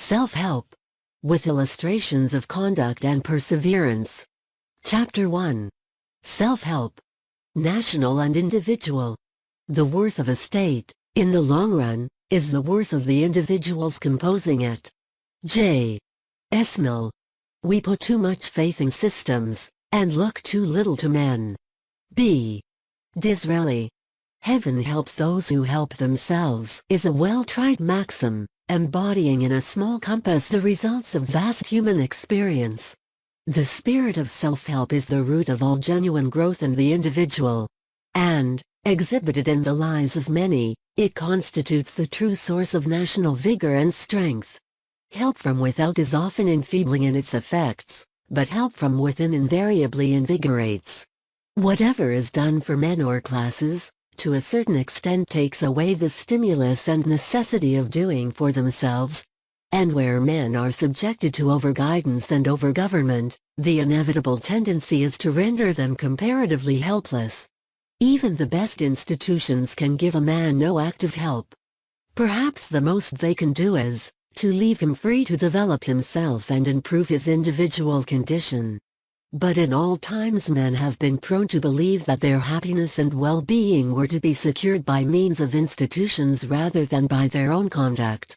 Self-help. With illustrations of conduct and perseverance. Chapter 1. Self-help. National and individual. The worth of a state, in the long run, is the worth of the individuals composing it. J. S. Mill. We put too much faith in systems, and look too little to men. B. Disraeli. Heaven helps those who help themselves is a well-tried maxim, embodying in a small compass the results of vast human experience. The spirit of self-help is the root of all genuine growth in the individual. And, exhibited in the lives of many, it constitutes the true source of national vigor and strength. Help from without is often enfeebling in its effects, but help from within invariably invigorates. Whatever is done for men or classes, to a certain extent takes away the stimulus and necessity of doing for themselves. And where men are subjected to over-guidance and over-government, the inevitable tendency is to render them comparatively helpless. Even the best institutions can give a man no active help. Perhaps the most they can do is, to leave him free to develop himself and improve his individual condition. But in all times men have been prone to believe that their happiness and well-being were to be secured by means of institutions rather than by their own conduct.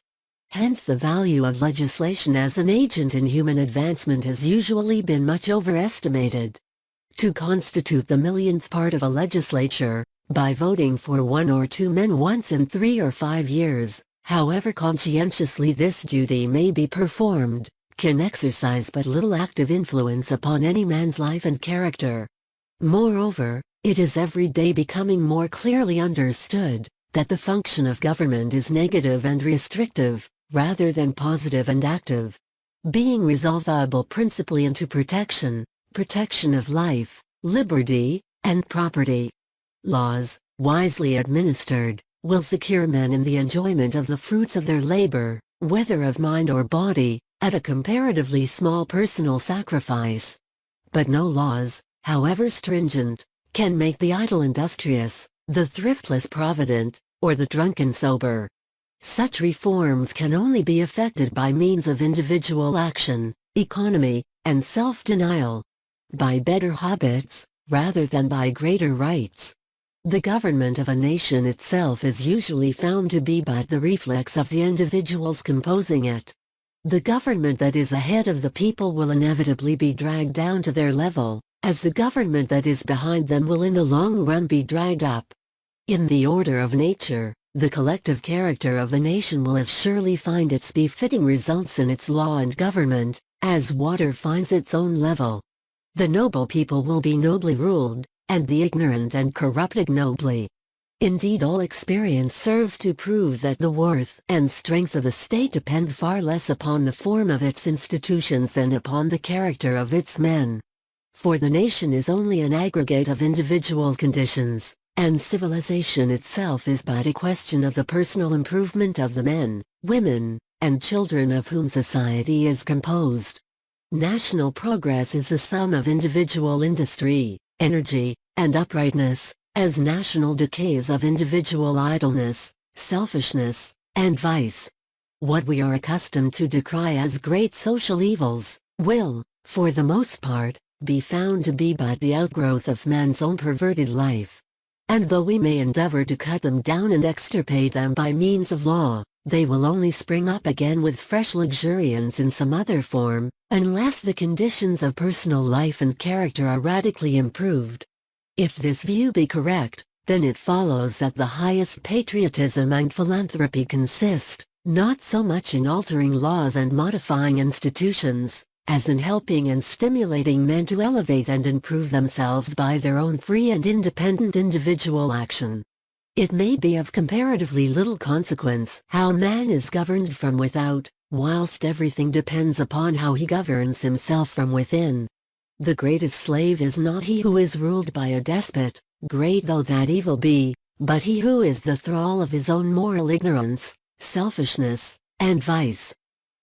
Hence the value of legislation as an agent in human advancement has usually been much overestimated. To constitute the millionth part of a legislature, by voting for one or two men once in 3 or 5 years, however conscientiously this duty may be performed, can exercise but little active influence upon any man's life and character. Moreover, it is every day becoming more clearly understood that the function of government is negative and restrictive, rather than positive and active. Being resolvable principally into protection of life, liberty, and property. Laws, wisely administered, will secure men in the enjoyment of the fruits of their labor, whether of mind or body, at a comparatively small personal sacrifice. But no laws, however stringent, can make the idle industrious, the thriftless provident, or the drunken sober. Such reforms can only be effected by means of individual action, economy, and self-denial. By better habits, rather than by greater rights. The government of a nation itself is usually found to be but the reflex of the individuals composing it. The government that is ahead of the people will inevitably be dragged down to their level, as the government that is behind them will in the long run be dragged up. In the order of nature, the collective character of a nation will as surely find its befitting results in its law and government, as water finds its own level. The noble people will be nobly ruled, and the ignorant and corrupt ignobly. Indeed, all experience serves to prove that the worth and strength of a state depend far less upon the form of its institutions than upon the character of its men. For the nation is only an aggregate of individual conditions, and civilization itself is but a question of the personal improvement of the men, women, and children of whom society is composed. National progress is the sum of individual industry, energy, and uprightness, as national decay is of individual idleness, selfishness, and vice. What we are accustomed to decry as great social evils, will, for the most part, be found to be but the outgrowth of man's own perverted life. And though we may endeavor to cut them down and extirpate them by means of law, they will only spring up again with fresh luxuriance in some other form, unless the conditions of personal life and character are radically improved. If this view be correct, then it follows that the highest patriotism and philanthropy consist, not so much in altering laws and modifying institutions, as in helping and stimulating men to elevate and improve themselves by their own free and independent individual action. It may be of comparatively little consequence how man is governed from without, whilst everything depends upon how he governs himself from within. The greatest slave is not he who is ruled by a despot, great though that evil be, but he who is the thrall of his own moral ignorance, selfishness, and vice.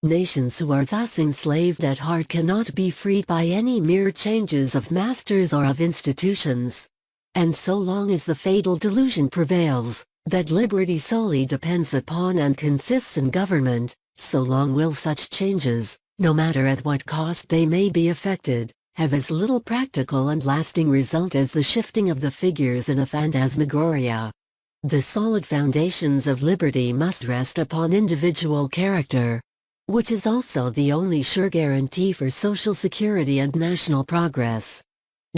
Nations who are thus enslaved at heart cannot be freed by any mere changes of masters or of institutions. And so long as the fatal delusion prevails, that liberty solely depends upon and consists in government, so long will such changes, no matter at what cost they may be effected, have as little practical and lasting result as the shifting of the figures in a phantasmagoria. The solid foundations of liberty must rest upon individual character, which is also the only sure guarantee for social security and national progress.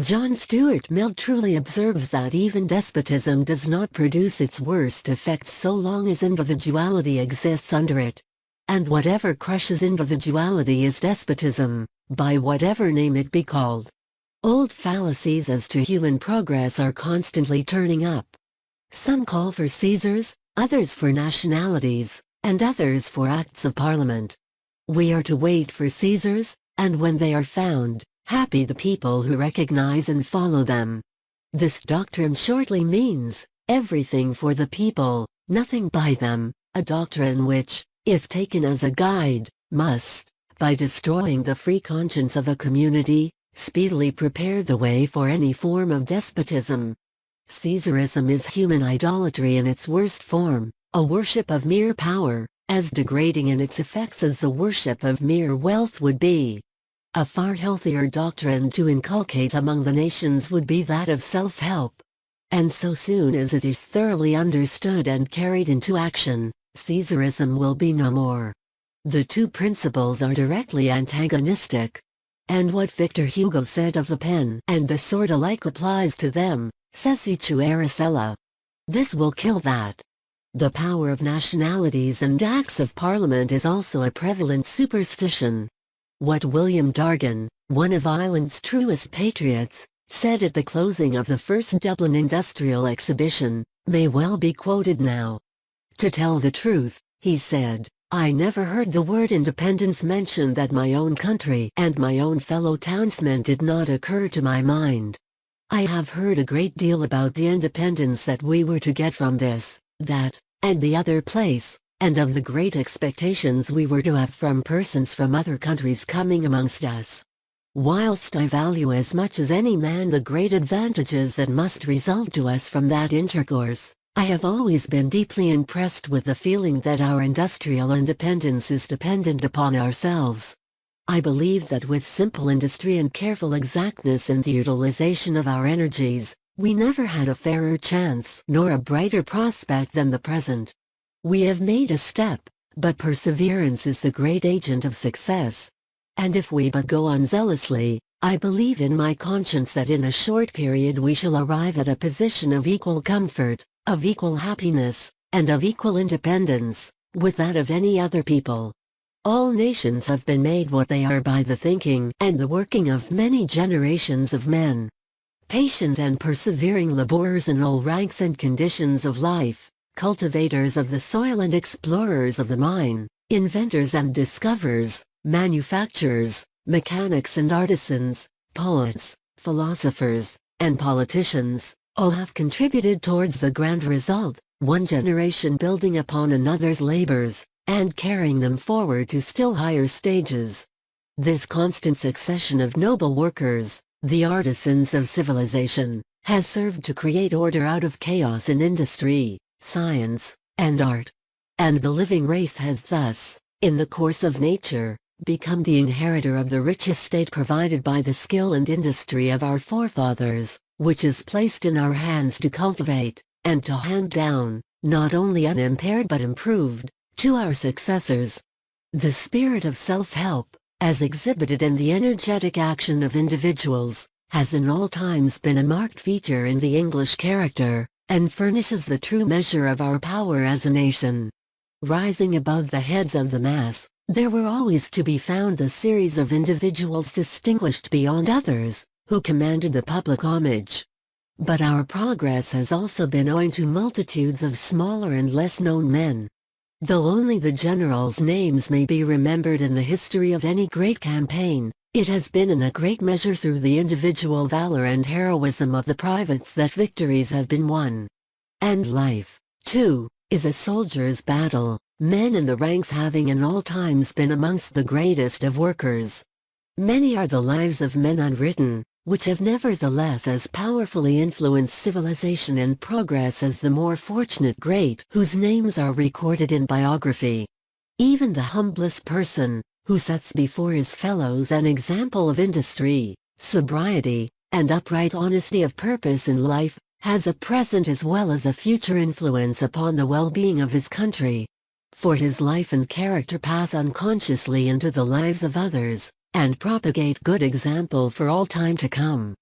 John Stuart Mill truly observes that even despotism does not produce its worst effects so long as individuality exists under it. And whatever crushes individuality is despotism, by whatever name it be called. Old fallacies as to human progress are constantly turning up. Some call for Caesars, others for nationalities, and others for acts of parliament. We are to wait for Caesars, and when they are found, happy the people who recognize and follow them. This doctrine shortly means, everything for the people, nothing by them, a doctrine which, if taken as a guide, must, by destroying the free conscience of a community, speedily prepare the way for any form of despotism. Caesarism is human idolatry in its worst form, a worship of mere power, as degrading in its effects as the worship of mere wealth would be. A far healthier doctrine to inculcate among the nations would be that of self-help. And so soon as it is thoroughly understood and carried into action, Caesarism will be no more. The two principles are directly antagonistic. And what Victor Hugo said of the pen and the sword alike applies to them, Ceciu Aracela. This will kill that. The power of nationalities and acts of parliament is also a prevalent superstition. What William Dargan, one of Ireland's truest patriots, said at the closing of the first Dublin Industrial Exhibition, may well be quoted now. To tell the truth, he said, I never heard the word independence mentioned that my own country and my own fellow townsmen did not occur to my mind. I have heard a great deal about the independence that we were to get from this, that, and the other place, and of the great expectations we were to have from persons from other countries coming amongst us. Whilst I value as much as any man the great advantages that must result to us from that intercourse, I have always been deeply impressed with the feeling that our industrial independence is dependent upon ourselves. I believe that with simple industry and careful exactness in the utilization of our energies, we never had a fairer chance nor a brighter prospect than the present. We have made a step, but perseverance is the great agent of success. And if we but go on zealously, I believe in my conscience that in a short period we shall arrive at a position of equal comfort, of equal happiness, and of equal independence, with that of any other people. All nations have been made what they are by the thinking and the working of many generations of men. Patient and persevering laborers in all ranks and conditions of life, cultivators of the soil and explorers of the mine, inventors and discoverers, manufacturers, mechanics and artisans, poets, philosophers, and politicians, all have contributed towards the grand result, one generation building upon another's labors, and carrying them forward to still higher stages. This constant succession of noble workers, the artisans of civilization, has served to create order out of chaos in industry, science, and art. And the living race has thus, in the course of nature, become the inheritor of the rich estate provided by the skill and industry of our forefathers, which is placed in our hands to cultivate, and to hand down, not only unimpaired but improved, to our successors. The spirit of self-help, as exhibited in the energetic action of individuals, has in all times been a marked feature in the English character, and furnishes the true measure of our power as a nation. Rising above the heads of the mass, there were always to be found a series of individuals distinguished beyond others, who commanded the public homage. But our progress has also been owing to multitudes of smaller and less known men. Though only the generals' names may be remembered in the history of any great campaign, it has been in a great measure through the individual valor and heroism of the privates that victories have been won. And life, too, is a soldier's battle, men in the ranks having in all times been amongst the greatest of workers. Many are the lives of men unwritten, which have nevertheless as powerfully influenced civilization and progress as the more fortunate great whose names are recorded in biography. Even the humblest person, who sets before his fellows an example of industry, sobriety, and upright honesty of purpose in life, has a present as well as a future influence upon the well-being of his country. For his life and character pass unconsciously into the lives of others, and propagate good example for all time to come.